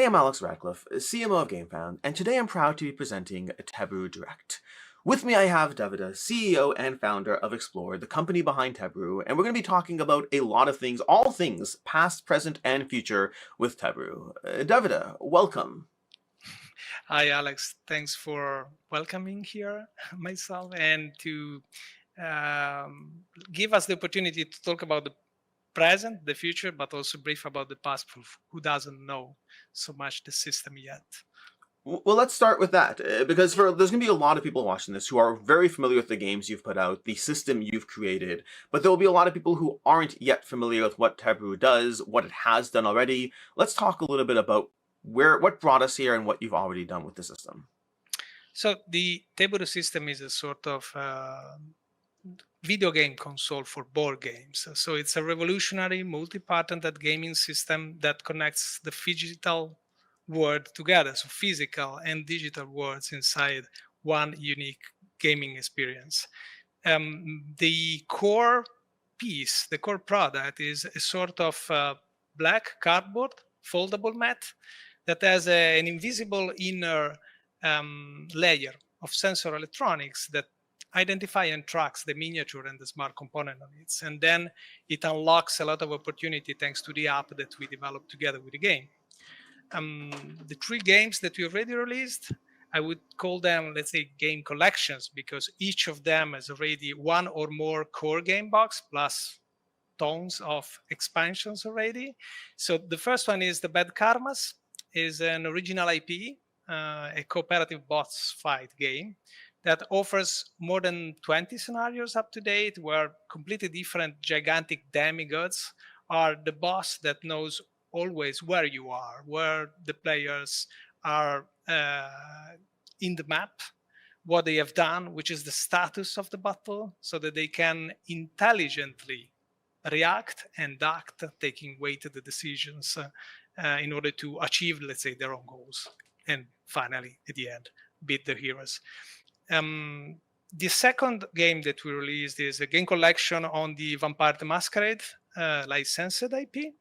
I'm Alex Radcliffe, CMO of Gamefound, and today I'm proud to be presenting Teburu Direct. With me I have Davida, CEO and founder of Explore, the company behind Teburu, and we're going to be talking about a lot of things, all things, past, present, and future with Teburu. Davida, welcome. Hi, Alex. Thanks for welcoming here myself and to give us the opportunity to talk about the present, the future, but also brief about the past for who doesn't know so much the system yet. Well, let's start with that, because there's going to be a lot of people watching this who are very familiar with the games you've put out, the system you've created, but there will be a lot of people who aren't yet familiar with what Teburu does, what it has done already. Let's talk a little bit about what brought us here and what you've already done with the system. So the Teburu system is a sort of video game console for board games. So it's a revolutionary multi-patented gaming system that connects the phygital world together, so physical and digital worlds inside one unique gaming experience. The core piece, the core product is a sort of black cardboard foldable mat that has an invisible inner layer of sensor electronics that identify and tracks the miniature and the smart component on it. And then it unlocks a lot of opportunity thanks to the app that we developed together with the game. The 3 games that we already released, I would call them, let's say, game collections, because each of them has already one or more core game box plus tons of expansions already. So the first one is The Bad Karmas, is an original IP, a cooperative boss fight game that offers more than 20 scenarios up to date, where completely different gigantic demigods are the boss that knows always where you are, where the players are in the map, what they have done, which is the status of the battle, so that they can intelligently react and act, taking weighted decisions in order to achieve, let's say, their own goals. And finally, at the end, beat the heroes. The second game that we released is a game collection on the Vampire the Masquerade licensed IP.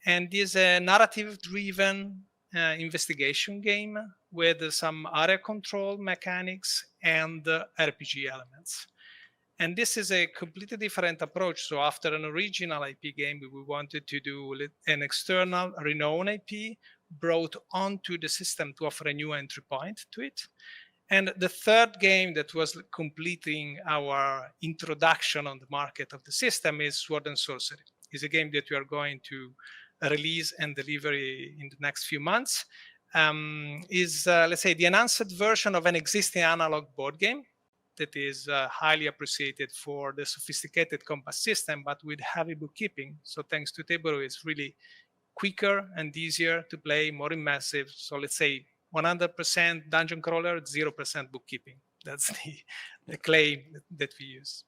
And this is a narrative-driven investigation game with some area control mechanics and RPG elements. And this is a completely different approach. So after an original IP game, we wanted to do an external renowned IP brought onto the system to offer a new entry point to it. And the third game that was completing our introduction on the market of the system is Sword and Sorcery. It's a game that we are going to release and deliver in the next few months. Let's say, the enhanced version of an existing analog board game that is highly appreciated for the sophisticated combat system, but with heavy bookkeeping. So thanks to Teburu, it's really quicker and easier to play, more immersive. So let's say 100% dungeon crawler, 0% bookkeeping. That's the claim that we use.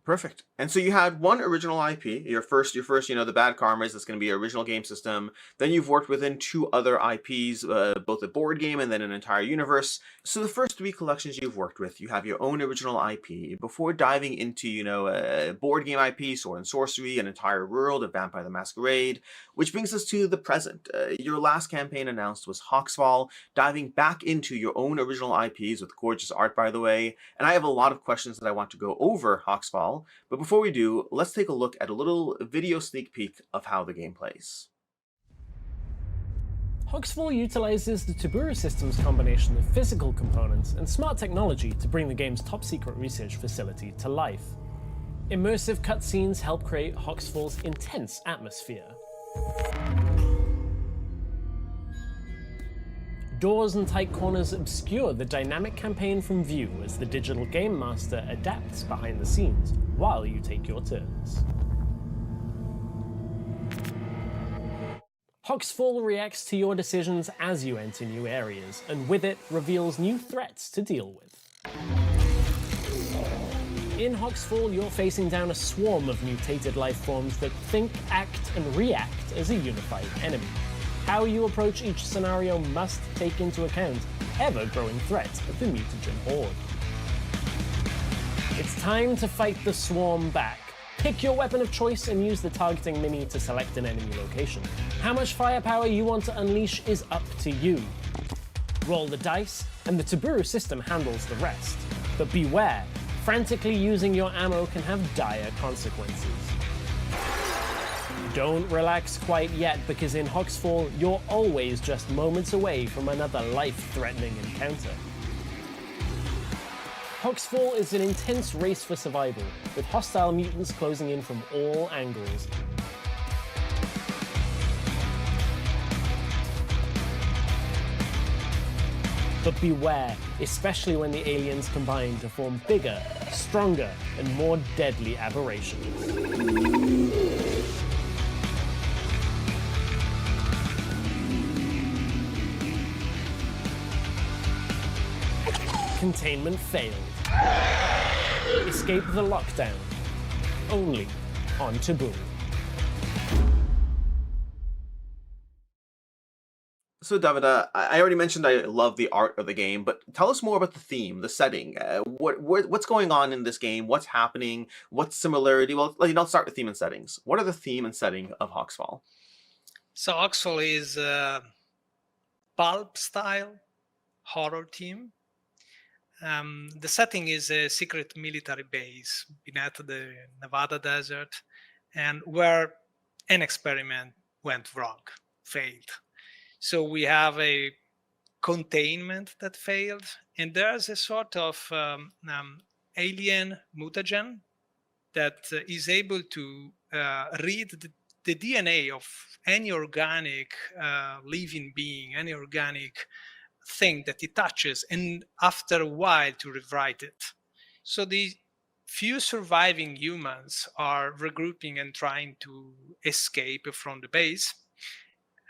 Perfect. And so you had one original IP, your first, The Bad Karmas, that's going to be your original game system. Then you've worked within 2 other IPs, both a board game and then an entire universe. So the first 3 collections you've worked with, you have your own original IP. Before diving into, a board game IP, Sword and Sorcery, an entire world of Vampire the Masquerade, which brings us to the present. Your last campaign announced was HOXFALL, diving back into your own original IPs with gorgeous art, by the way. And I have a lot of questions that I want to go over HOXFALL. But before we do, let's take a look at a little video sneak peek of how the game plays. HOXFALL utilizes the Teburu system's combination of physical components and smart technology to bring the game's top-secret research facility to life. Immersive cutscenes help create HOXFALL's intense atmosphere. Doors and tight corners obscure the dynamic campaign from view as the digital game master adapts behind the scenes while you take your turns. HOXFALL reacts to your decisions as you enter new areas, and with it reveals new threats to deal with. In HOXFALL, you're facing down a swarm of mutated life forms that think, act, and react as a unified enemy. How you approach each scenario must take into account ever-growing threats of the mutagen horde. It's time to fight the swarm back. Pick your weapon of choice and use the targeting menu to select an enemy location. How much firepower you want to unleash is up to you. Roll the dice, and the Teburu system handles the rest. But beware, frantically using your ammo can have dire consequences. Don't relax quite yet, because in HOXFALL, you're always just moments away from another life-threatening encounter. HOXFALL is an intense race for survival, with hostile mutants closing in from all angles. But beware, especially when the aliens combine to form bigger, stronger, and more deadly aberrations. Containment failed. Escape the lockdown. Only on Teburu. So, Davida, I already mentioned I love the art of the game, but tell us more about the theme, the setting. What's going on in this game? What's happening? What's similarity? Well, let's start with theme and settings. What are the theme and setting of HOXFALL? So HOXFALL is a pulp-style horror theme. The setting is a secret military base beneath the Nevada desert, and where an experiment went wrong, failed. So we have a containment that failed, and there's a sort of alien mutagen that is able to read the DNA of any organic living being, any organic thing that it touches, and after a while to rewrite it. So the few surviving humans are regrouping and trying to escape from the base.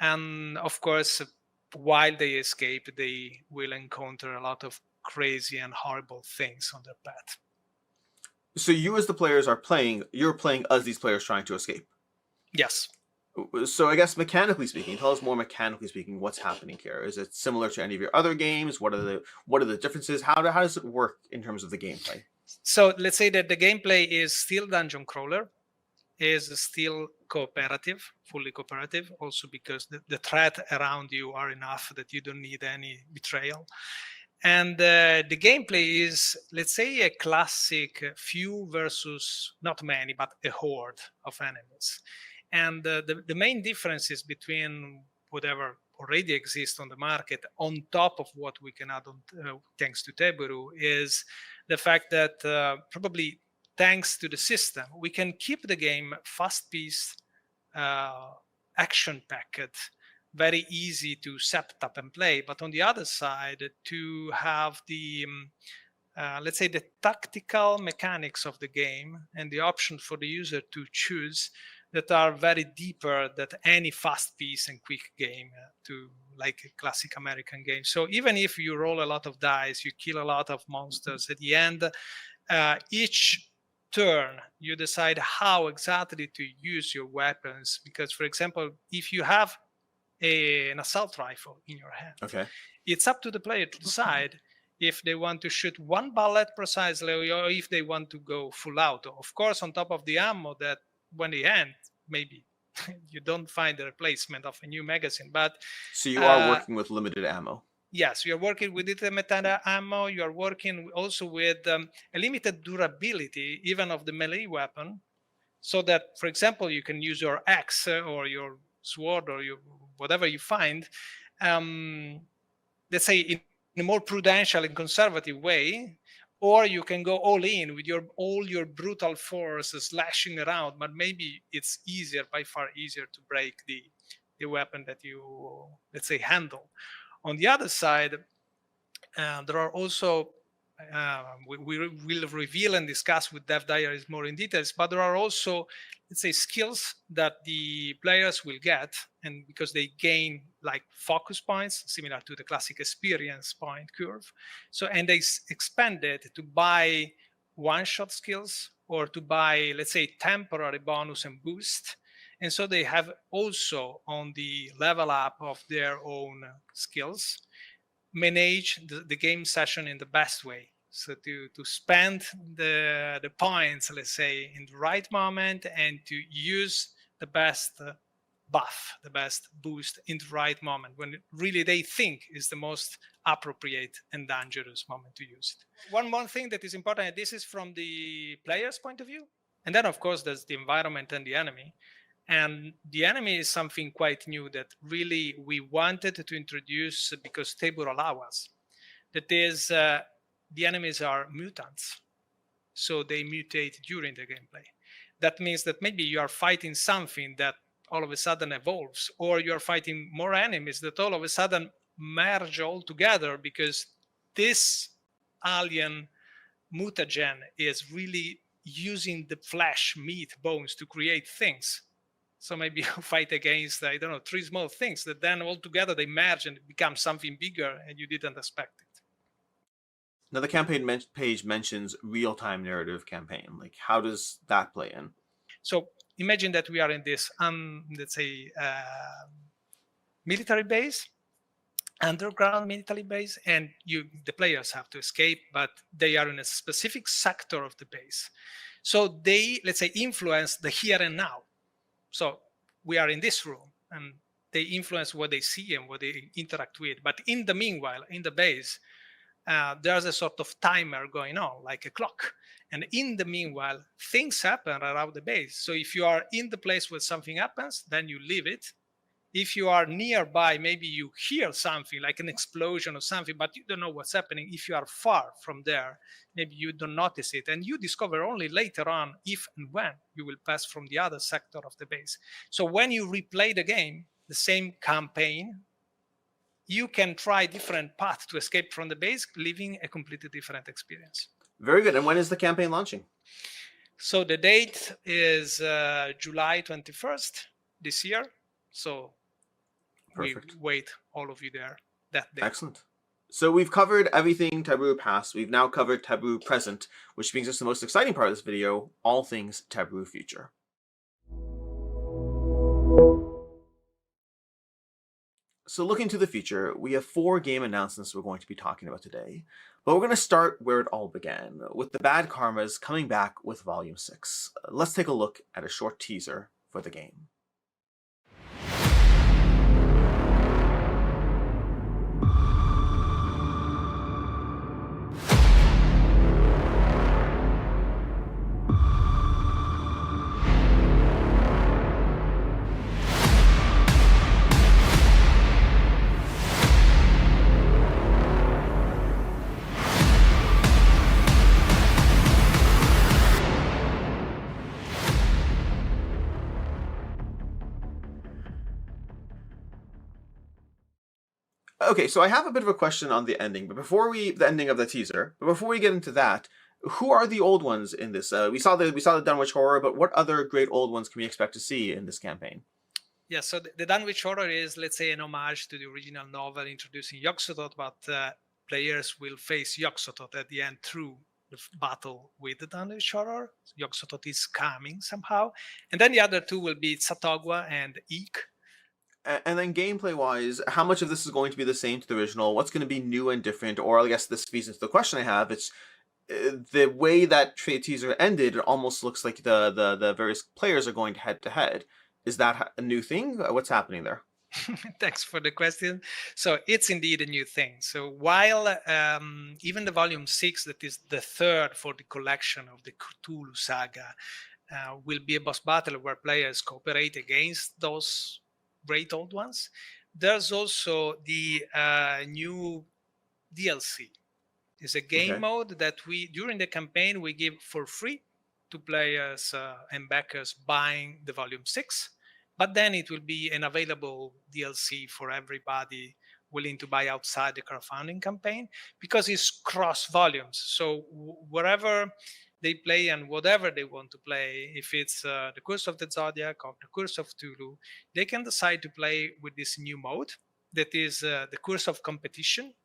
And of course, while they escape, they will encounter a lot of crazy and horrible things on their path. So you as the players you're playing as these players trying to escape. Yes. So I guess mechanically speaking, tell us more mechanically speaking, what's happening here? Is it similar to any of your other games? What are the differences? How does it work in terms of the gameplay? So let's say that the gameplay is still dungeon crawler, is still cooperative, fully cooperative, also because the threat around you are enough that you don't need any betrayal. And the gameplay is, let's say, a classic few versus not many, but a horde of enemies. And the main differences between whatever already exists on the market, on top of what we can add on thanks to Teburu, is the fact that probably thanks to the system, we can keep the game fast-paced, action-packed, very easy to set up and play. But on the other side, to have the, let's say, the tactical mechanics of the game and the option for the user to choose that are very deeper than any fast-paced and quick game to like a classic American game. So even if you roll a lot of dice, you kill a lot of monsters, at the end, each turn you decide how exactly to use your weapons. Because, for example, if you have an assault rifle in your hand, okay, it's up to the player to decide if they want to shoot one bullet precisely or if they want to go full auto. Of course, on top of the ammo that when they end, maybe you don't find a replacement of a new magazine. But so you are working with limited ammo. Yes, you're working with limited ammo. You are working also with a limited durability, even of the melee weapon, so that, for example, you can use your axe or your sword or your whatever you find, let's say in a more prudential and conservative way, or you can go all in with all your brutal force slashing around, but maybe it's by far easier to break the weapon that you, let's say, handle. On the other side, there are also, we will reveal and discuss with Dev Diaries more in details, but there are also, let's say, skills that the players will get, and because they gain like focus points, similar to the classic experience point curve. So, and they expand it to buy one-shot skills or to buy, let's say, temporary bonus and boost. And so they have also on the level up of their own skills, manage the game session in the best way. So to spend the points, let's say, in the right moment, and to use the best buff, the best boost in the right moment, when really they think is the most appropriate and dangerous moment to use it. One more thing that is important, and this is from the player's point of view, and then of course there's the environment and the enemy. And the enemy is something quite new that really we wanted to introduce because Teburu allow us. That is, the enemies are mutants, so they mutate during the gameplay. That means that maybe you are fighting something that all of a sudden evolves, or you're fighting more enemies that all of a sudden merge all together because this alien mutagen is really using the flesh, meat, bones to create things. So maybe you fight against, I don't know, 3 small things that then all together they merge and become something bigger and you didn't expect it. Now, the campaign page mentions real-time narrative campaign. Like, how does that play in? So imagine that we are in this, let's say, military base, underground military base, and the players have to escape, but they are in a specific sector of the base. So they, let's say, influence the here and now. So we are in this room, and they influence what they see and what they interact with. But in the meanwhile, in the base, there's a sort of timer going on, like a clock. And in the meanwhile, things happen around the base. So if you are in the place where something happens, then you leave it. If you are nearby, maybe you hear something like an explosion or something, but you don't know what's happening. If you are far from there, maybe you don't notice it. And you discover only later on if and when you will pass from the other sector of the base. So when you replay the game, the same campaign, you can try different paths to escape from the base, living a completely different experience. Very good. And when is the campaign launching? So the date is July 21st this year. So Perfect. we wait all of you there that day. Excellent. So we've covered everything Teburu past. We've now covered Teburu present, which brings us to the most exciting part of this video, all things Teburu future. So looking to the future, we have 4 game announcements we're going to be talking about today. But we're going to start where it all began, with the Bad Karmas coming back with Volume 6. Let's take a look at a short teaser for the game. Okay, so I have a bit of a question on the ending, but the ending of the teaser, but before we get into that, who are the old ones in this? We saw the Dunwich Horror, but what other great old ones can we expect to see in this campaign? Yeah, so the Dunwich Horror is, let's say, an homage to the original novel introducing Yog-Sothoth, but players will face Yog-Sothoth at the end through the battle with the Dunwich Horror. Yog-Sothoth is coming somehow. And then the other 2 will be Tsatogwa and Eek. And then gameplay-wise, how much of this is going to be the same to the original? What's going to be new and different? Or I guess this feeds into the question I have. It's the way that teaser ended. It almost looks like the various players are going head-to-head. Is that a new thing? What's happening there? Thanks for the question. So it's indeed a new thing. So while even the Volume 6, that is the 3rd for the collection of the Cthulhu saga, will be a boss battle where players cooperate against those great old ones, there's also the new DLC. It's a game mode that during the campaign, we give for free to players and backers buying the Volume 6, but then it will be an available DLC for everybody willing to buy outside the crowdfunding campaign, because it's cross volumes. So wherever they play and whatever they want to play, if it's the Curse of the Zodiac or the Curse of Cthulhu, they can decide to play with this new mode that is the Curse of Competition,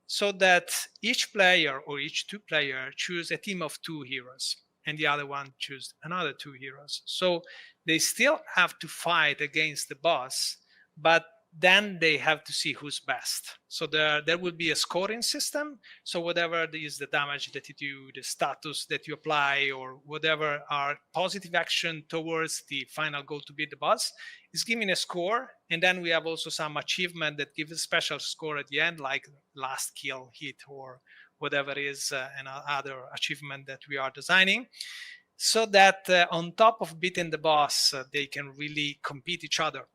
so that each player or each 2 players choose a team of 2 heroes and the other one choose another 2 heroes. So they still have to fight against the boss, but then they have to see who's best. So there will be a scoring system. So whatever is the damage that you do, the status that you apply, or whatever are positive action towards the final goal to beat the boss is giving a score. And then we have also some achievement that gives a special score at the end, like last kill hit or whatever is another achievement that we are designing. So that on top of beating the boss, they can really compete each other.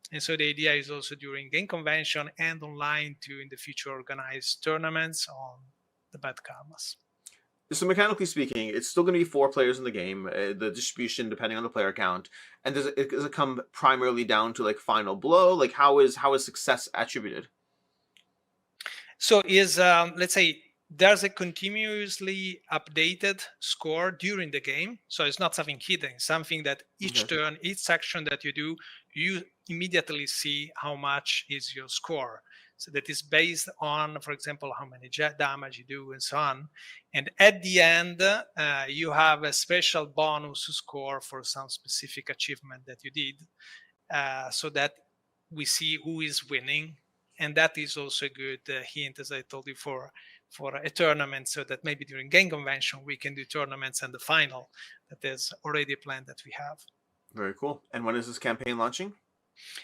And so the idea is also during game convention and online to in the future organize tournaments on the bad karmas. So mechanically speaking, it's still going to be 4 players in the game, the distribution depending on the player count. And does it come primarily down to like final blow? Like how is success attributed? So is let's say there's a continuously updated score during the game. So it's not something hidden, something that each turn, each section that you do, you immediately see how much is your score. So that is based on, for example, how many jet damage you do and so on. And at the end, you have a special bonus score for some specific achievement that you did, so that we see who is winning. And that is also a good hint, as I told you, for a tournament, so that maybe during game convention, we can do tournaments and the final. That is already a plan that we have. Very cool. And when is this campaign launching?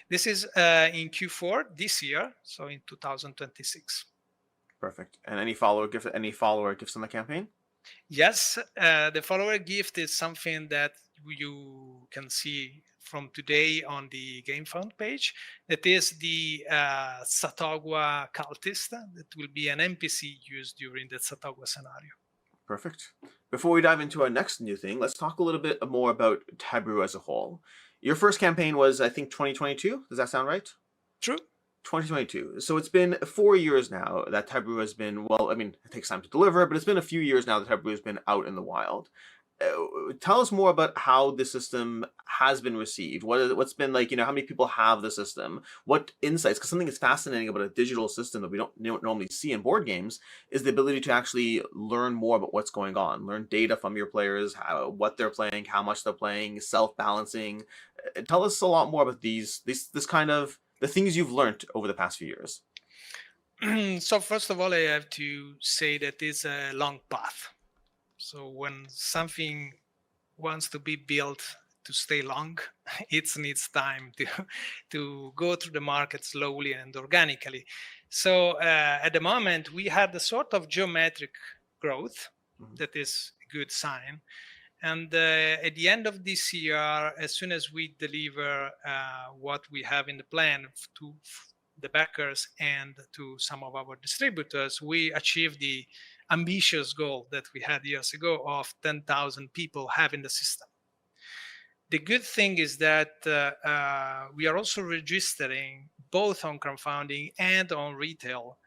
This is in Q4 this year, so in 2026. Perfect. And any follower gifts on the campaign? Yes, the follower gift is something that you can see from today on the Gamefound page. That is the Satogwa cultist. That will be an NPC used during the Satogwa scenario. Perfect. Before we dive into our next new thing, let's talk a little bit more about Teburu as a whole. Your first campaign was, I think, 2022. Does that sound right? True. 2022. So it's been 4 years now that Teburu has been, well, I mean, it takes time to deliver, but it's been a few years now that Teburu has been out in the wild. Tell us more about how the system has been received. What's been like, how many people have the system? What insights? Because something that's fascinating about a digital system that we don't normally see in board games is the ability to actually learn more about what's going on, learn data from your players, what they're playing, how much they're playing, self-balancing. Tell us a lot more about this kind of the things you've learned over the past few years. So first of all, I have to say that it's a long path. So when something wants to be built to stay long, it needs time to go through the market slowly and organically. So at the moment, we had a sort of geometric growth. That is a good sign. And at the end of this year, as soon as we deliver what we have in the plan to the backers and to some of our distributors, we achieved the ambitious goal that we had years ago of 10,000 people having the system. The good thing is that we are also registering both on crowdfunding and on retail.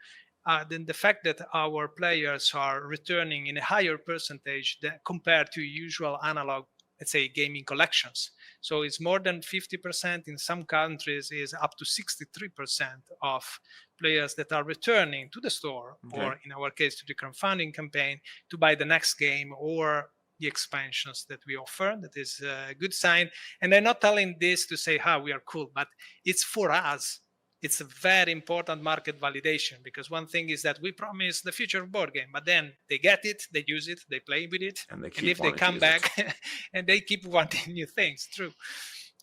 Then the fact that our players are returning in a higher percentage compared to usual analog, let's say, gaming collections. So it's more than 50%. In some countries is up to 63% of players that are returning to the store, or in our case, to the crowdfunding campaign to buy the next game or the expansions that we offer. That is a good sign. And I'm not telling this to say, we are cool, but it's for us. It's a very important market validation, because one thing is that we promise the future of board game, but then they get it, they use it, they play with it, and if they come back and they keep wanting new things, true.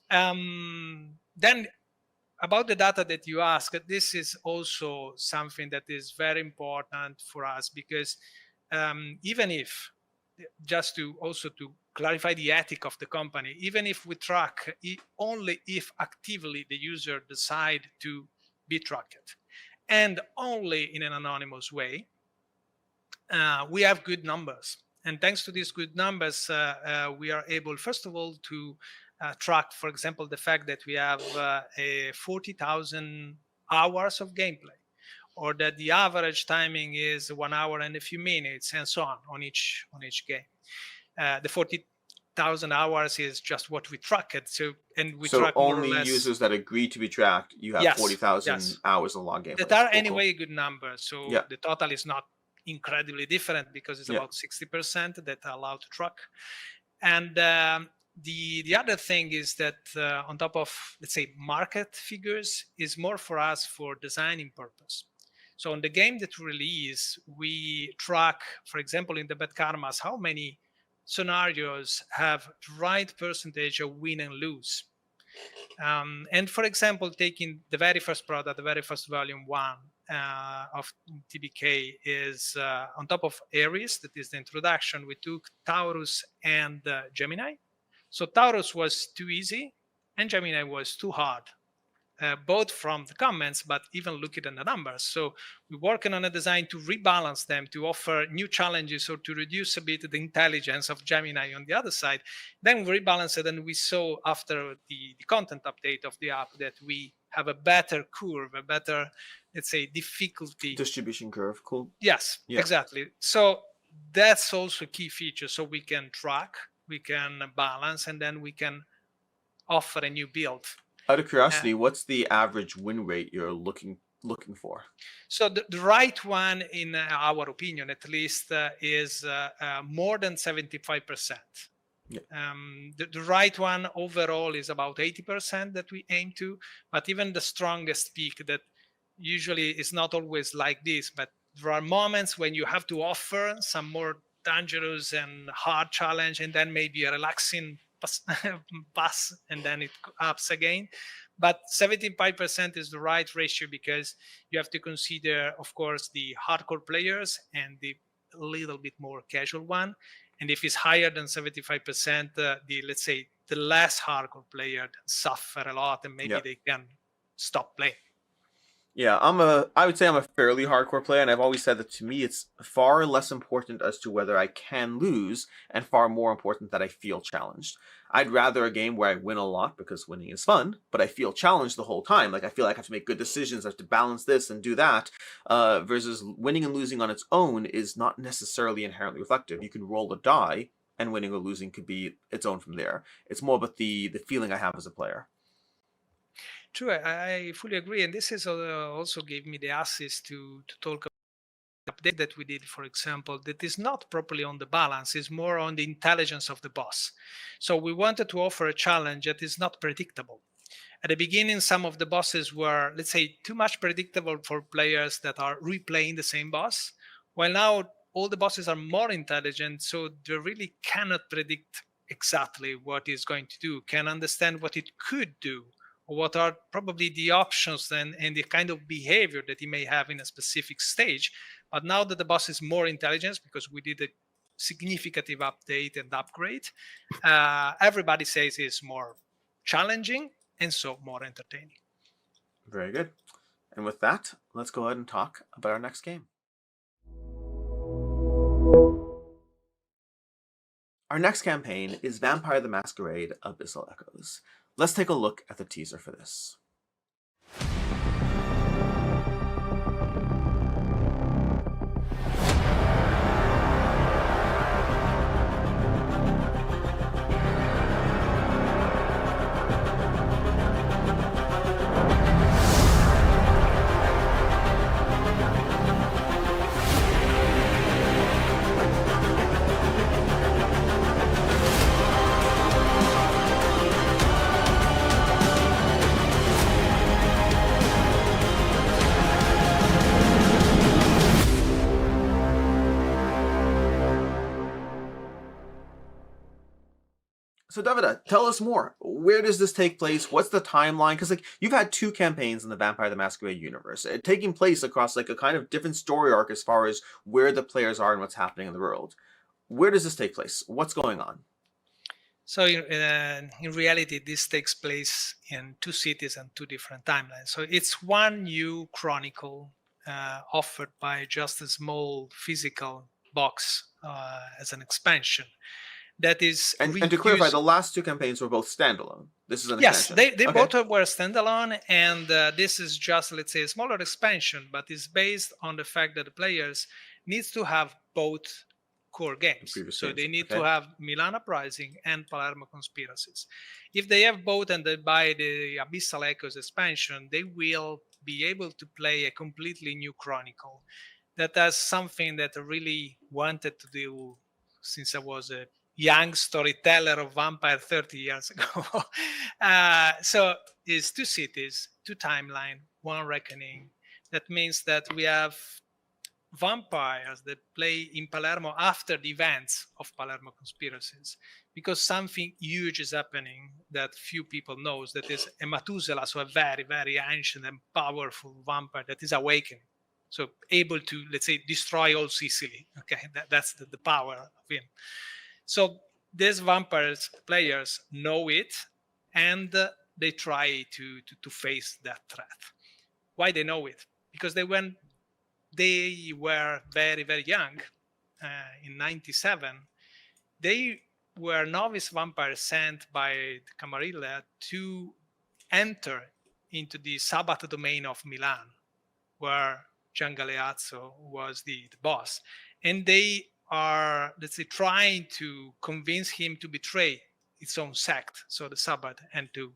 Then about the data that you asked, this is also something that is very important for us, because even if, just to clarify the ethic of the company, even if we track only if actively the user decide to be tracked, and only in an anonymous way, we have good numbers. And thanks to these good numbers, we are able, first of all, to track, for example, the fact that we have 40,000 hours of gameplay, or that the average timing is 1 hour and a few minutes, and so on each game. The 40,000 hours is just what we track it. So track only more or less users that agree to be tracked, you have 40,000 hours of log gameplay. That are anyway a good number. So yeah. The total is not incredibly different, because it's about 60% that are allowed to track. And The other thing is that on top of, let's say, market figures, is more for us for designing purpose. So on the game that we release, we track, for example, in the Bad Karmas, how many scenarios have the right percentage of win and lose. And for example, taking the very first product, the very first volume one of TBK is on top of Ares, that is the introduction, we took Taurus and Gemini. So Taurus was too easy and Gemini was too hard. Both from the comments, but even looking at the numbers. So we're working on a design to rebalance them, to offer new challenges or to reduce a bit the intelligence of Gemini on the other side. Then we rebalance it, and we saw after the content update of the app that we have a better curve, a better, let's say, difficulty. Distribution curve, cool. Yes, Yeah. exactly. So that's also a key feature. So we can track, we can balance, and then we can offer a new build. Out of curiosity, what's the average win rate you're looking for? So the right one, in our opinion, at least, is more than 75%. Yeah. The right one overall is about 80% that we aim to, but even the strongest peak that usually is not always like this, but there are moments when you have to offer some more dangerous and hard challenge, and then maybe a relaxing pass, and then it ups again. But 75% is the right ratio, because you have to consider, of course, the hardcore players and the little bit more casual one. And if it's higher than 75%, let's say the less hardcore player suffer a lot, and maybe they can stop playing. Yeah, I would say I'm a fairly hardcore player, and I've always said that to me it's far less important as to whether I can lose, and far more important that I feel challenged. I'd rather a game where I win a lot because winning is fun, but I feel challenged the whole time. Like, I feel like I have to make good decisions, I have to balance this and do that, versus winning and losing on its own is not necessarily inherently reflective. You can roll a die, and winning or losing could be its own from there. It's more about the feeling I have as a player. True, I fully agree, and this is also gave me the assist to talk about the update that we did, for example, that is not properly on the balance, is more on the intelligence of the boss. So we wanted to offer a challenge that is not predictable. At the beginning, some of the bosses were, let's say, too much predictable for players that are replaying the same boss, while now all the bosses are more intelligent, so they really cannot predict exactly what it's going to do, can understand what it could do, or what are probably the options and the kind of behavior that he may have in a specific stage. But now that the boss is more intelligent, because we did a significant update and upgrade, everybody says it's more challenging and so more entertaining. Very good. And with that, let's go ahead and talk about our next game. Our next campaign is Vampire the Masquerade Abyssal Echoes. Let's take a look at the teaser for this. So Davida, tell us more. Where does this take place? What's the timeline? Because you've had two campaigns in the Vampire the Masquerade universe, taking place across a kind of different story arc as far as where the players are and what's happening in the world. Where does this take place? What's going on? So in reality, this takes place in two cities and two different timelines. So it's one new chronicle offered by just a small physical box as an expansion. That is, and to clarify, the last two campaigns were both standalone. This is an expansion. Yes, they both were standalone, and this is just, let's say, a smaller expansion, but it's based on the fact that the players needs to have both core games. So they need to have Milan Uprising and Palermo Conspiracies. If they have both and they buy the Abyssal Echoes expansion, they will be able to play a completely new chronicle. That's something that I really wanted to do since I was a young storyteller of vampire 30 years ago. So it's 2 cities, 2 timeline, 1 reckoning. That means that we have vampires that play in Palermo after the events of Palermo conspiracies, because something huge is happening that few people knows. That is a Methuselah, so a very, very ancient and powerful vampire that is awakening. So able to, let's say, destroy all Sicily. Okay, that's the power of him. So these vampires players know it, and they try to face that threat. Why they know it? Because they were very, very young, in 97, they were novice vampires sent by the Camarilla to enter into the Sabbath domain of Milan, where Gian Galeazzo was the boss. And they are, let's say, trying to convince him to betray its own sect, so the Sabbath, and to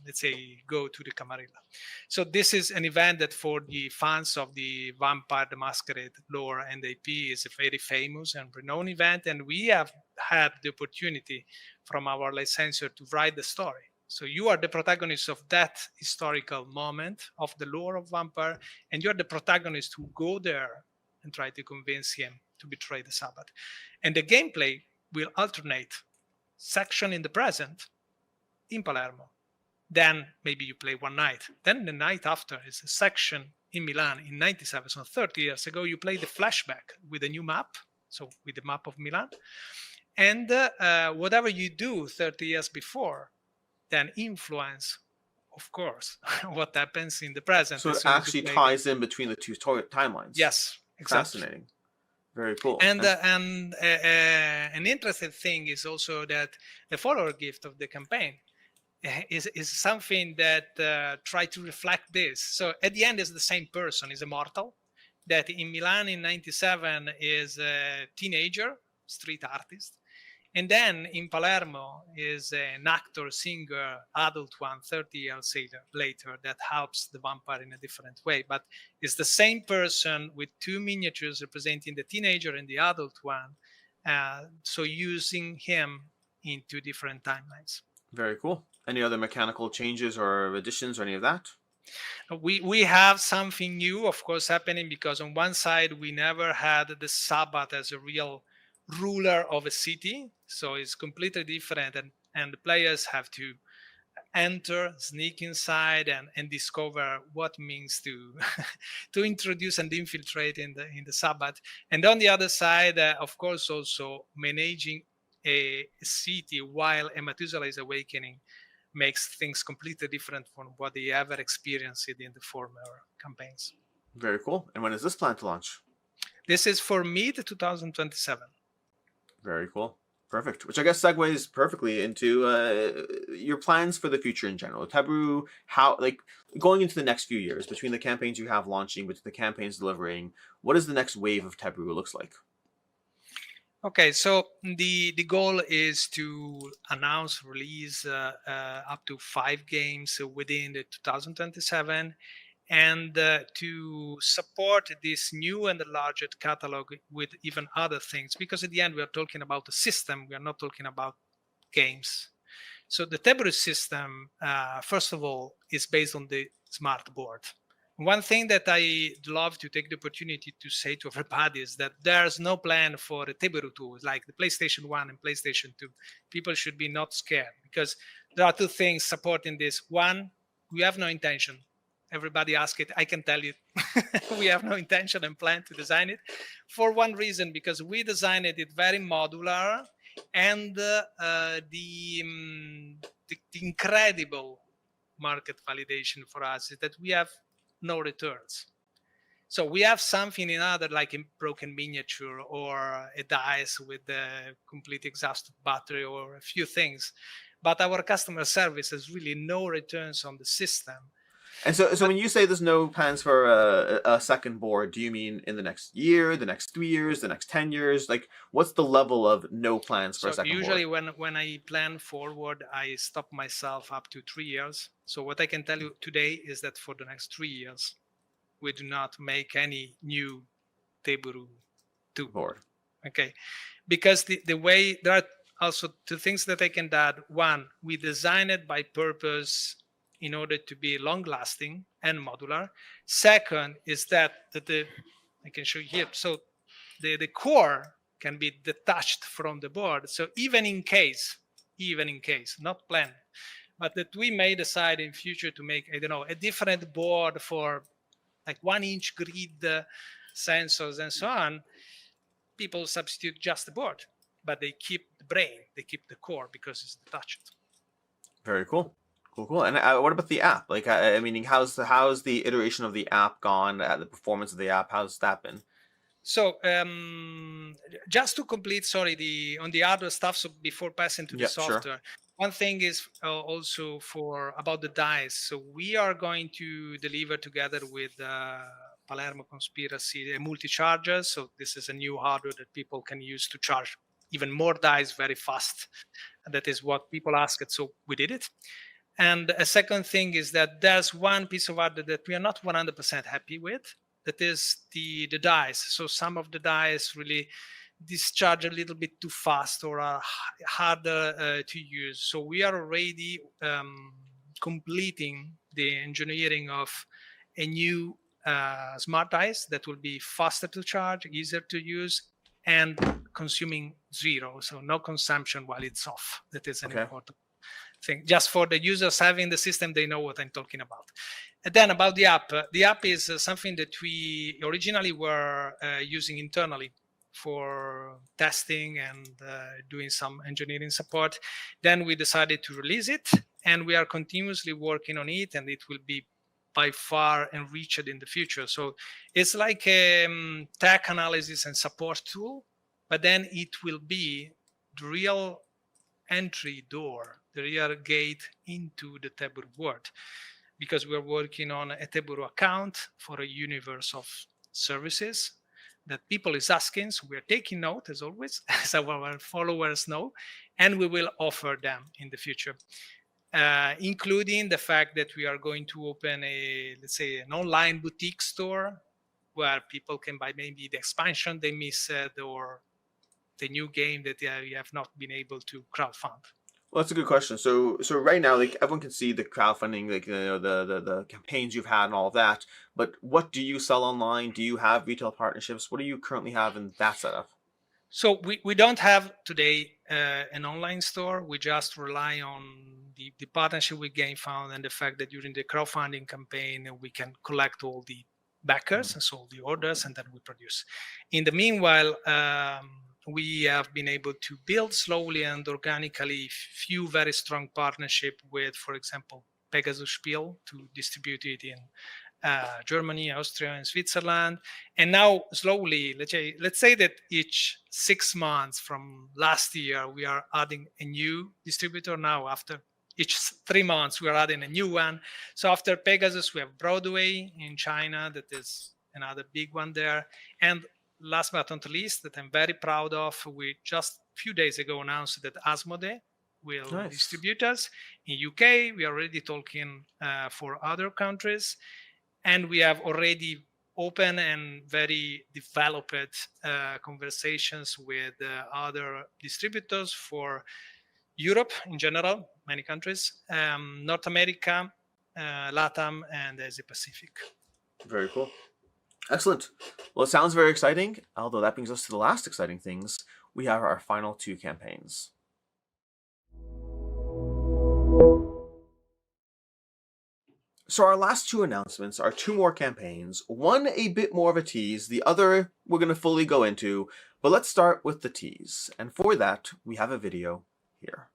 let's say, go to the Camarilla. So this is an event that for the fans of the Vampire the Masquerade lore and AP is a very famous and renowned event, and we have had the opportunity from our licensor to write the story. So you are the protagonist of that historical moment of the lore of Vampire, and you're the protagonist who go there and try to convince him to betray the Sabbath. And the gameplay will alternate section in the present in Palermo. Then maybe you play one night. Then the night after is a section in Milan in 97, so 30 years ago, you play the flashback with a new map, so with the map of Milan. And whatever you do 30 years before, then influence, of course, what happens in the present. So it actually ties in between the two timelines. Yes, exactly. Fascinating. Very cool. And an interesting thing is also that the follower gift of the campaign is something that try to reflect this. So at the end is the same person, is immortal, that in Milan in 97 is a teenager, street artist. And then in Palermo is an actor, singer, adult one, 30 years later, that helps the vampire in a different way. But it's the same person with 2 miniatures representing the teenager and the adult one. So using him in 2 different timelines. Very cool. Any other mechanical changes or additions or any of that? We have something new, of course, happening, because on one side, we never had the Sabbath as a real ruler of a city. So it's completely different. And the players have to enter, sneak inside, and discover what means to to introduce and infiltrate in the Sabbath. And on the other side, of course, also managing a city while a Methuselah is awakening makes things completely different from what they ever experienced in the former campaigns. Very cool. And when is this planned to launch? This is for mid 2027. Very cool. Perfect. Which I guess segues perfectly into your plans for the future in general. Teburu, how, like, going into the next few years, between the campaigns you have launching, between the campaigns delivering, what does the next wave of Teburu looks like? Okay, so the goal is to announce, release up to 5 games within the 2027, and to support this new and enlarged catalog with even other things, because at the end we are talking about a system, we are not talking about games. So the Teburu system, first of all, is based on the smart board. One thing that I love to take the opportunity to say to everybody is that there's no plan for a Teburu 2, like the PlayStation 1 and PlayStation 2. People should be not scared, because there are 2 things supporting this. One, we have no intention. Everybody ask it, I can tell you, we have no intention and plan to design it. For one reason, because we designed it very modular, and the incredible market validation for us is that we have no returns. So we have something in other, like a broken miniature or a dice with a complete exhausted battery or a few things, but our customer service has really no returns on the system. And so when you say there's no plans for a second board, do you mean in the next year, the next 3 years, the next 10 years? Like, what's the level of no plans for a second usually board? when I plan forward, I stop myself up to 3 years. So what I can tell you today is that for the next 3 years, we do not make any new Teburu 2 board. Okay, because the way there are also two things that I can add. One, we designed it by purpose in order to be long lasting and modular. Second is that I can show you here. So the core can be detached from the board. So even in case, not planned, but that we may decide in future to make, I don't know, a different board for like 1-inch grid sensors and so on, people substitute just the board, but they keep the brain, they keep the core because it's detached. Very cool. Cool. And what about the app? Like, I mean, how's the iteration of the app gone? The performance of the app, how's that been? So just to complete, on the hardware stuff. So before passing to the software, sure. One thing is also about the dice. So we are going to deliver together with Palermo Conspiracy a multi-charger. So this is a new hardware that people can use to charge even more dice very fast. And that is what people asked. So we did it. And a second thing is that there's one piece of hardware that we are not 100% happy with. That is the dice. So some of the dice really discharge a little bit too fast or are harder to use. So we are already completing the engineering of a new smart dice that will be faster to charge, easier to use, and consuming zero. So no consumption while it's off. That is an important thing. Just for the users having the system, they know what I'm talking about. And then about the app is something that we originally were using internally for testing and doing some engineering support. Then we decided to release it, and we are continuously working on it, and it will be by far enriched in the future. So it's like a tech analysis and support tool, but then it will be the real entry door, the real gate into the Teburu world, because we're working on a Teburu account for a universe of services that people is asking. So we're taking note, as always, as our followers know, and we will offer them in the future, including the fact that we are going to open an online boutique store where people can buy maybe the expansion they missed or the new game that we have not been able to crowdfund. Well, that's a good question. So right now, like, everyone can see the crowdfunding, like, the campaigns you've had and all of that. But what do you sell online? Do you have retail partnerships? What do you currently have in that setup? So we don't have today an online store. We just rely on the partnership with Gamefound and the fact that during the crowdfunding campaign we can collect all the backers and so the orders, and then we produce. In the meanwhile, we have been able to build slowly and organically few very strong partnership with, for example, Pegasus Spiel to distribute it in Germany, Austria, and Switzerland. And now slowly, let's say that each 6 months from last year, we are adding a new distributor. Now after each 3 months, we are adding a new one. So after Pegasus, we have Broadway in China. That is another big one there. And last but not least, that I'm very proud of, we just a few days ago announced that Asmodee will distribute us. In UK, we are already talking for other countries, and we have already open and very developed conversations with other distributors for Europe in general, many countries, North America, LATAM, and Asia Pacific. Very cool. Excellent. Well, it sounds very exciting, although that brings us to the last exciting things. We have our final 2 campaigns. So our last 2 announcements are 2 more campaigns, one a bit more of a tease, the other we're going to fully go into, but let's start with the tease. And for that, we have a video here.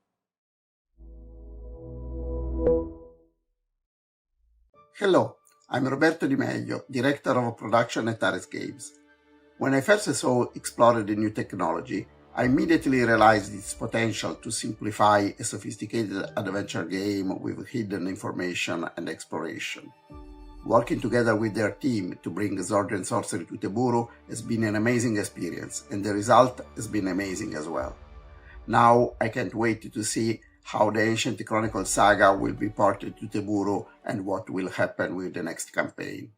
Hello. I'm Roberto Di Meglio, Director of Production at Ares Games. When I first saw Explore the New Technology, I immediately realized its potential to simplify a sophisticated adventure game with hidden information and exploration. Working together with their team to bring Sword and Sorcery to Teburu has been an amazing experience, and the result has been amazing as well. Now I can't wait to see how the Ancient Chronicle saga will be ported to Teburu and what will happen with the next campaign.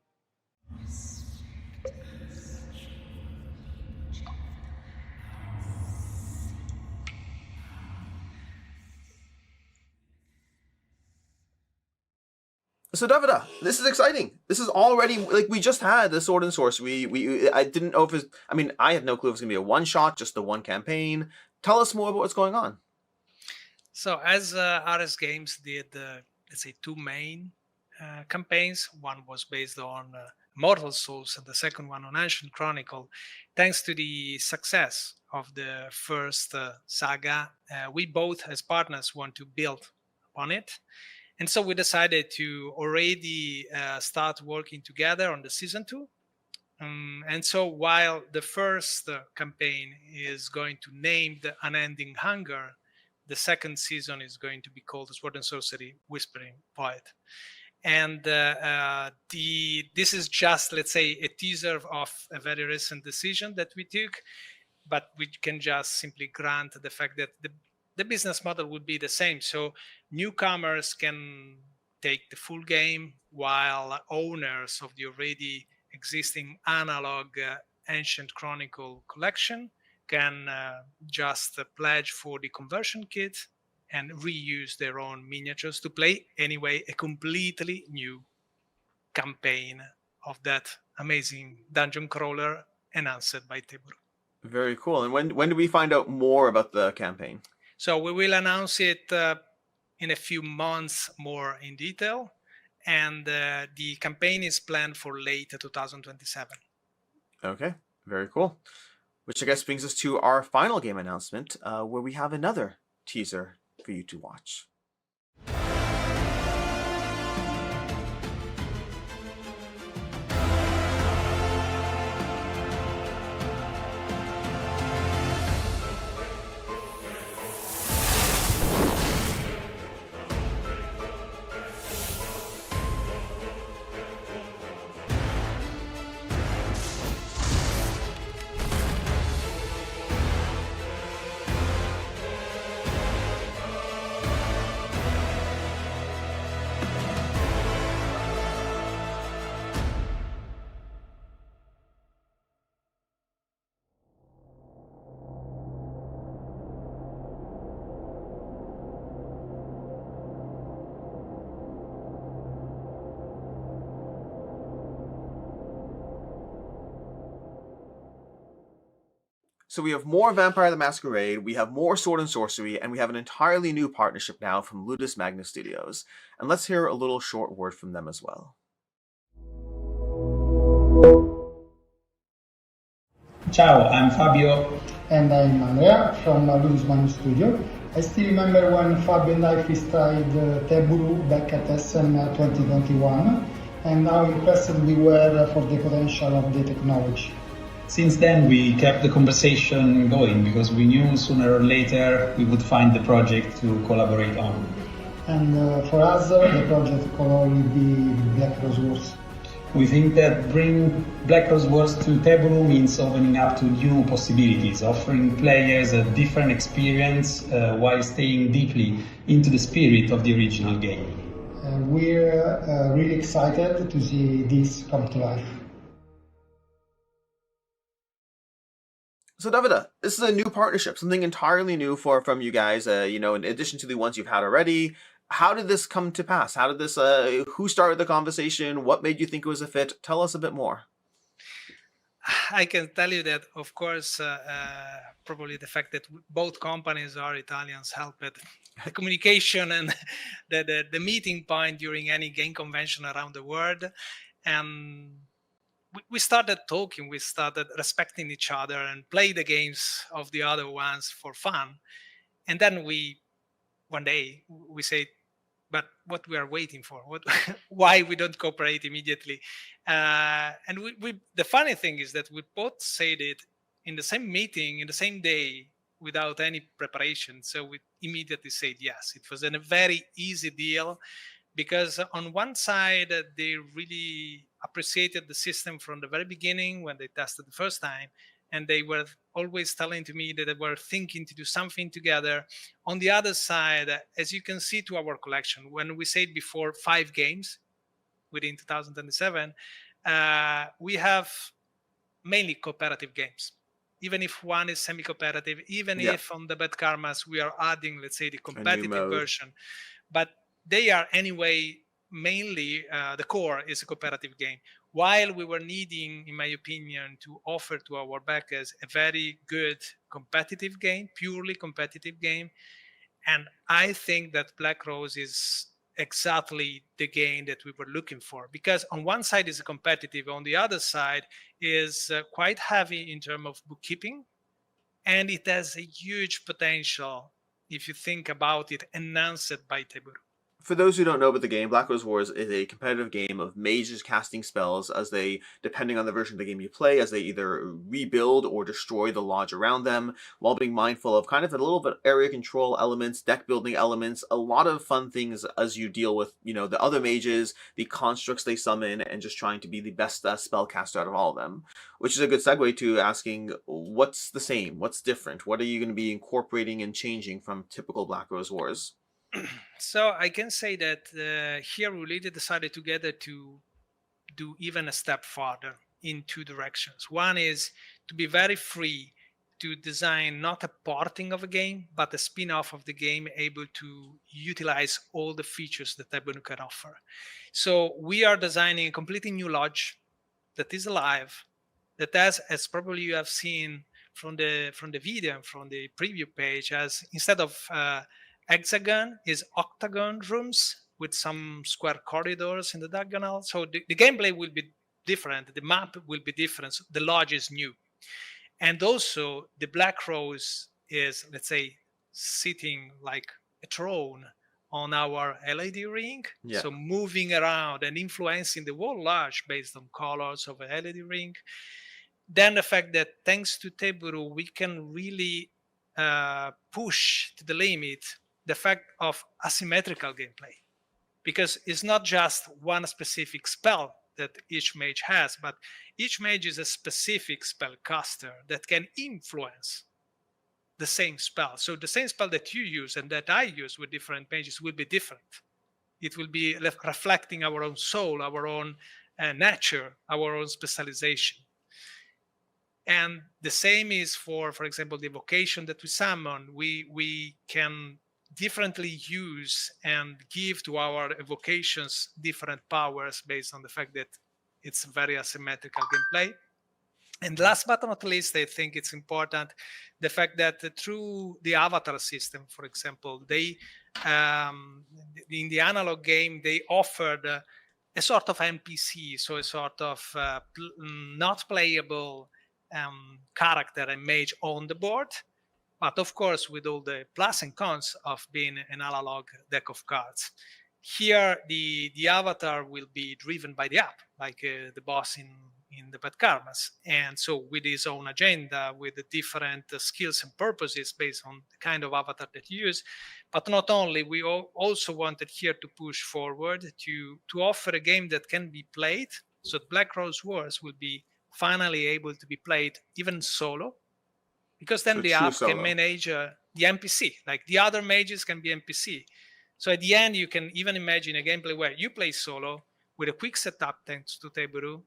So Davida, this is exciting. This is already like we just had the Sword and Sorcery. I didn't know if it's. I mean, I had no clue if it's gonna be a one shot, just the one campaign. Tell us more about what's going on. So as RS Games did, let's say, two main campaigns. One was based on Mortal Souls, and the second one on Ancient Chronicle. Thanks to the success of the first saga, we both, as partners, want to build on it. And so we decided to already start working together on the season 2. And so while the first campaign is going to name the Unending Hunger, the second season is going to be called Sword and Sorcery Whispering Poet. And this is just, let's say, a teaser of a very recent decision that we took, but we can just simply grant the fact that the business model would be the same. So newcomers can take the full game, while owners of the already existing analog Ancient Chronicle collection can just pledge for the conversion kit and reuse their own miniatures to play anyway a completely new campaign of that amazing dungeon crawler enhanced by Teburu. Very cool. And when do we find out more about the campaign? So we will announce it in a few months more in detail, and the campaign is planned for late 2027. Okay, very cool. Which I guess brings us to our final game announcement, where we have another teaser for you to watch. So we have more Vampire the Masquerade, we have more Sword and Sorcery, and we have an entirely new partnership now from Ludus Magnus Studios. And let's hear a little short word from them as well. Ciao, I'm Fabio. And I'm Andrea from Ludus Magnus Studio. I still remember when Fabio and I freestyled Teburu back at SM 2021 and how impressed we were for the potential of the technology. Since then, we kept the conversation going because we knew sooner or later we would find the project to collaborate on. And for us, the project could only be Black Rose Wars. We think that bringing Black Rose Wars to Teburu means opening up to new possibilities, offering players a different experience while staying deeply into the spirit of the original game. We're really excited to see this come to life. So Davida, this is a new partnership, something entirely new from you guys, in addition to the ones you've had already. How did this come to pass? How did this, who started the conversation? What made you think it was a fit? Tell us a bit more. I can tell you that, of course, probably the fact that both companies are Italians helped the communication and the meeting point during any game convention around the world. And we started talking, we started respecting each other and play the games of the other ones for fun. And then one day we said, but what we are waiting for? Why we don't cooperate immediately? And the funny thing is that we both said it in the same meeting, in the same day, without any preparation. So we immediately said yes. It was a very easy deal because on one side, they really appreciated the system from the very beginning when they tested the first time. And they were always telling to me that they were thinking to do something together. On the other side, as you can see to our collection, when we said before 5 games within 2027, we have mainly cooperative games. Even if one is semi-cooperative, even if on the Bad Karmas we are adding, let's say, the competitive version. But they are anyway mainly the core is a cooperative game. While we were needing, in my opinion, to offer to our backers a very good competitive game, purely competitive game, and I think that Black Rose is exactly the game that we were looking for, because on one side is competitive, on the other side is quite heavy in terms of bookkeeping, and it has a huge potential if you think about it, enhanced by Teburu. For those who don't know about the game, Black Rose Wars is a competitive game of mages casting spells as they, depending on the version of the game you play, as they either rebuild or destroy the lodge around them, while being mindful of kind of a little bit area control elements, deck building elements, a lot of fun things as you deal with, you know, the other mages, the constructs they summon, and just trying to be the best spellcaster out of all of them. Which is a good segue to asking, what's the same? What's different? What are you going to be incorporating and changing from typical Black Rose Wars? So I can say that here we really decided together to do even a step further in two directions. One is to be very free to design not a porting of a game, but a spin-off of the game able to utilize all the features that Teburu can offer. So we are designing a completely new lodge that is alive, that has, as probably you have seen from the video and from the preview page, as instead of hexagon is octagon rooms with some square corridors in the diagonal. So the gameplay will be different. The map will be different. So the lodge is new. And also the Black Rose is, let's say, sitting like a throne on our LED ring. Yeah. So moving around and influencing the whole lodge based on colors of a LED ring. Then the fact that thanks to Teburu, we can really push to the limit the fact of asymmetrical gameplay, because it's not just one specific spell that each mage has, but each mage is a specific spellcaster that can influence the same spell. So the same spell that you use and that I use with different mages will be different. It will be reflecting our own soul, our own nature, our own specialization. And the same is for example, the evocation that we summon. We can differently use and give to our evocations different powers based on the fact that it's very asymmetrical gameplay. And last but not least, I think it's important the fact that through the avatar system, for example, they in the analog game they offered a sort of NPC, so a sort of not playable character and mage on the board. But of course, with all the plus and cons of being an analog deck of cards. Here, the avatar will be driven by the app, like the boss in the Bad Karmas. And so with his own agenda, with the different skills and purposes based on the kind of avatar that you use. But not only, we also wanted here to push forward to offer a game that can be played. So Black Rose Wars will be finally able to be played even solo. Because then the app can manage the NPC, like the other mages can be NPC. So at the end, you can even imagine a gameplay where you play solo with a quick setup thanks to Teburu,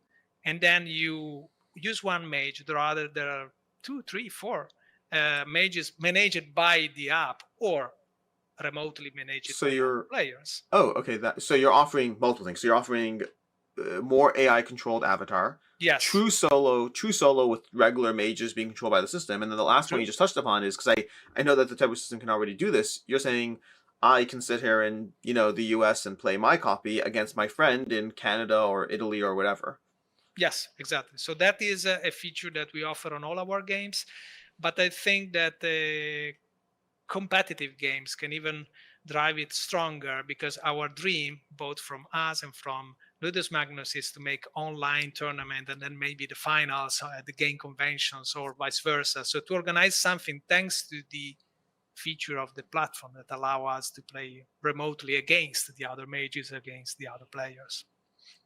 and then you use one mage. There are 2, 3, 4 mages managed by the app or remotely managed by players. Oh, okay. So you're offering multiple things. So you're offering more AI controlled avatar. Yes. True solo with regular mages being controlled by the system. And then the last one you just touched upon is, because I know that the Teburu system can already do this. You're saying I can sit here in, you know, the US and play my copy against my friend in Canada or Italy or whatever. Yes, exactly. So that is a feature that we offer on all our games. But I think that competitive games can even drive it stronger, because our dream, both from us and from Ludus Magnus, is to make online tournament and then maybe the finals at the game conventions or vice versa. So to organize something thanks to the feature of the platform that allow us to play remotely against the other mages, against the other players.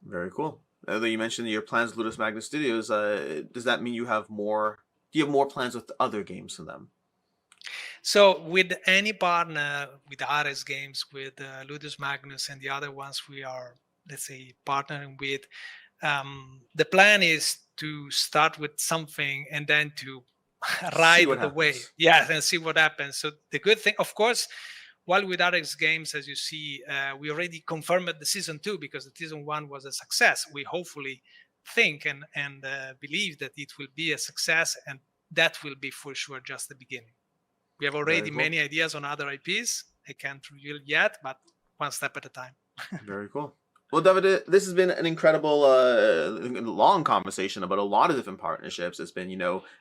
Very cool. Although you mentioned your plans with Ludus Magnus Studios, does that mean you have more? Do you have more plans with other games for them? So with any partner, with Ares Games, with Ludus Magnus and the other ones we are, let's say, partnering with, the plan is to start with something and then to ride the wave. Yeah, and see what happens. So the good thing, of course, while with RX Games, as you see, we already confirmed the season 2 because the season 1 was a success. We hopefully think and believe that it will be a success, and that will be for sure just the beginning. We have already many ideas on other IPs. I can't reveal yet, but one step at a time. Very cool. Well, David, this has been an incredible, long conversation about a lot of different partnerships. It's been,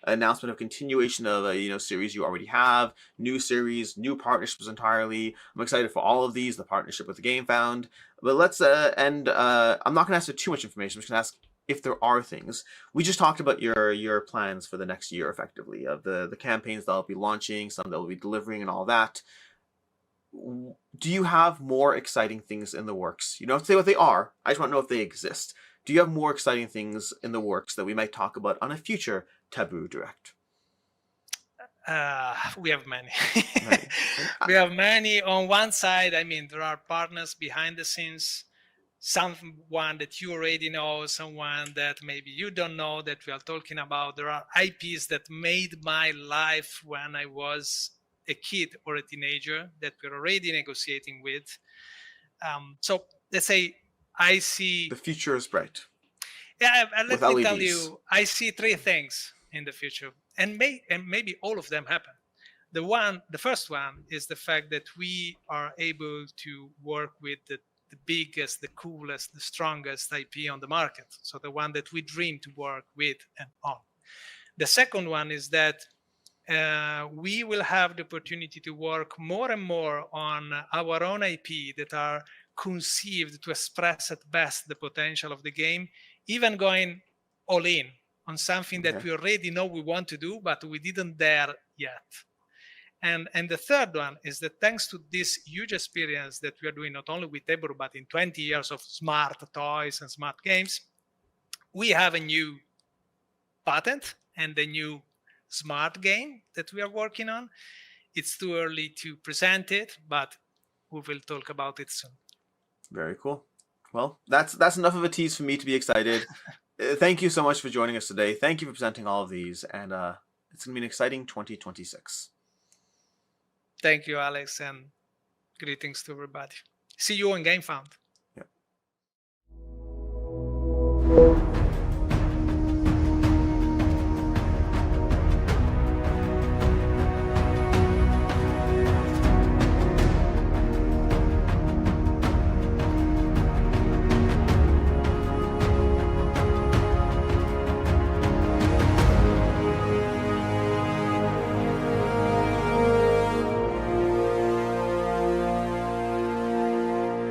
announcement of continuation of a, series you already have, new series, new partnerships entirely. I'm excited for all of these, the partnership with the Gamefound. But let's end. I'm not going to ask for too much information. I'm just going to ask if there are things. We just talked about your plans for the next year, effectively, of the campaigns that will be launching, some that will be delivering, and all that. Do you have more exciting things in the works? You don't have to say what they are. I just want to know if they exist. Do you have more exciting things in the works that we might talk about on a future Teburu Direct? We have many. We have many. On one side, there are partners behind the scenes, someone that you already know, someone that maybe you don't know that we are talking about. There are IPs that made my life when I was a kid or a teenager that we're already negotiating with. So let's say I see... The future is bright. Yeah, let me LEDs. tell you, I see 3 things in the future, and maybe all of them happen. The first one is the fact that we are able to work with the biggest, the coolest, the strongest IP on the market. So the one that we dream to work with and on. The second one is that we will have the opportunity to work more and more on our own IP that are conceived to express at best the potential of the game, even going all in on something that we already know we want to do, but we didn't dare yet. And the third one is that thanks to this huge experience that we are doing not only with Teburu, but in 20 years of smart toys and smart games, we have a new patent and a new smart game that we are working on. It's too early to present it, but we will talk about it soon. Very cool. Well, that's enough of a tease for me to be excited. Thank you so much for joining us today. Thank you for presenting all of these, and it's going to be an exciting 2026. Thank you, Alex, and greetings to everybody. See you on Gamefound. Yeah.